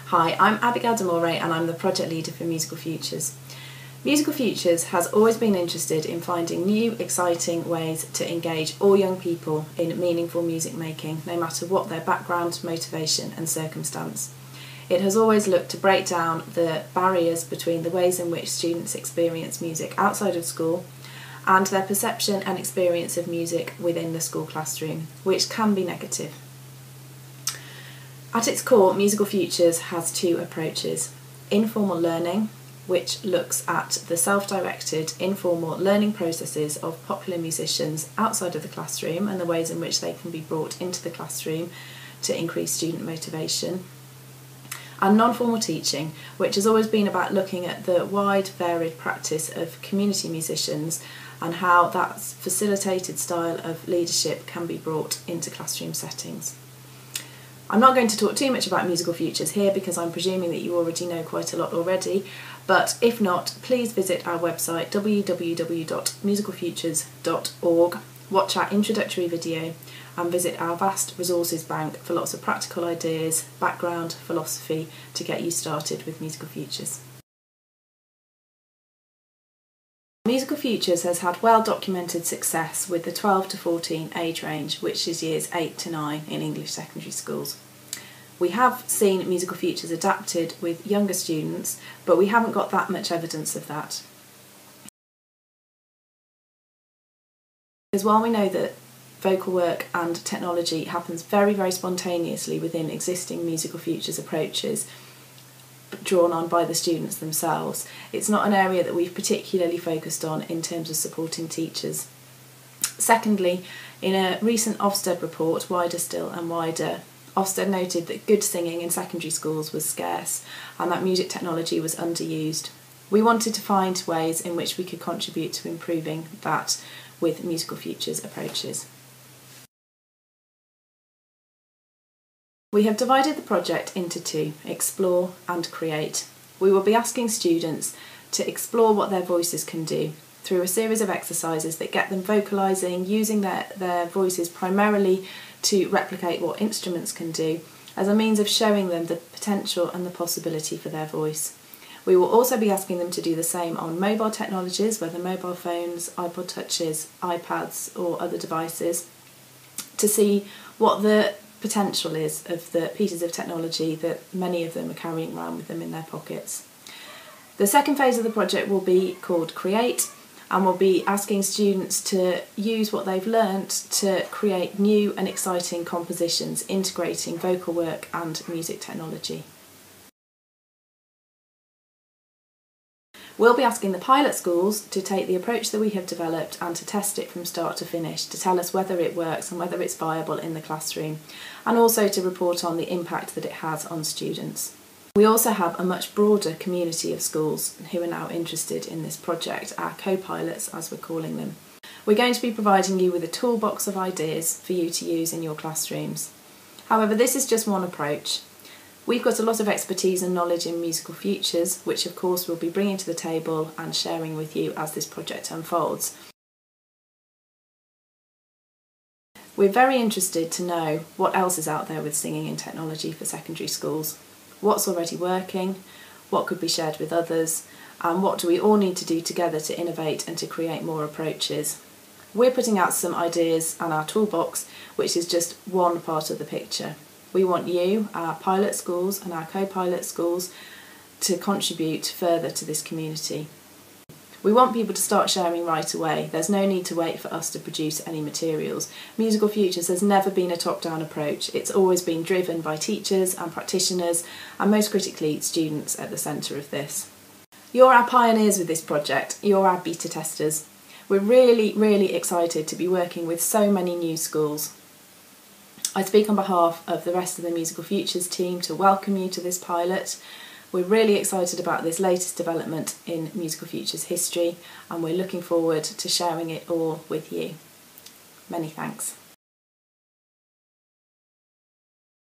Hi, I'm Abigail Demore and I'm the project leader for Musical Futures. Musical Futures has always been interested in finding new, exciting ways to engage all young people in meaningful music making, no matter what their background, motivation and circumstance. It has always looked to break down the barriers between the ways in which students experience music outside of school and their perception and experience of music within the school classroom, which can be negative. At its core, Musical Futures has two approaches: informal learning, which looks at the self-directed, informal learning processes of popular musicians outside of the classroom and the ways in which they can be brought into the classroom to increase student motivation. And non-formal teaching, which has always been about looking at the wide, varied practice of community musicians and how that facilitated style of leadership can be brought into classroom settings. I'm not going to talk too much about Musical Futures here because I'm presuming that you already know quite a lot already, but if not, please visit our website www.musicalfutures.org, watch our introductory video and visit our vast resources bank for lots of practical ideas, background, philosophy to get you started with Musical Futures. Musical Futures has had well-documented success with the 12 to 14 age range, which is years 8 to 9 in English secondary schools. We have seen Musical Futures adapted with younger students, but we haven't got that much evidence of that. Because while we know that vocal work and technology happens very, very spontaneously within existing Musical Futures approaches, drawn on by the students themselves, it's not an area that we've particularly focused on in terms of supporting teachers. Secondly, in a recent Ofsted report, Wider Still and Wider, Ofsted noted that good singing in secondary schools was scarce and that music technology was underused. We wanted to find ways in which we could contribute to improving that with Musical Futures approaches. We have divided the project into two: explore and create. We will be asking students to explore what their voices can do through a series of exercises that get them vocalising, using their voices primarily to replicate what instruments can do as a means of showing them the potential and the possibility for their voice. We will also be asking them to do the same on mobile technologies, whether mobile phones, iPod touches, iPads or other devices, to see what the potential is of the pieces of technology that many of them are carrying around with them in their pockets. The second phase of the project will be called Create, and we'll be asking students to use what they've learnt to create new and exciting compositions integrating vocal work and music technology. We'll be asking the pilot schools to take the approach that we have developed and to test it from start to finish to tell us whether it works and whether it's viable in the classroom, and also to report on the impact that it has on students. We also have a much broader community of schools who are now interested in this project, our co-pilots as we're calling them. We're going to be providing you with a toolbox of ideas for you to use in your classrooms. However, this is just one approach. We've got a lot of expertise and knowledge in Musical Futures, which of course we'll be bringing to the table and sharing with you as this project unfolds. We're very interested to know what else is out there with singing in technology for secondary schools. What's already working, what could be shared with others, and what do we all need to do together to innovate and to create more approaches. We're putting out some ideas and our toolbox, which is just one part of the picture. We want you, our pilot schools and our co-pilot schools, to contribute further to this community. We want people to start sharing right away. There's no need to wait for us to produce any materials. Musical Futures has never been a top-down approach. It's always been driven by teachers and practitioners and most critically students at the centre of this. You're our pioneers with this project. You're our beta testers. We're really, really excited to be working with so many new schools. I speak on behalf of the rest of the Musical Futures team to welcome you to this pilot. We're really excited about this latest development in Musical Futures history and we're looking forward to sharing it all with you. Many thanks.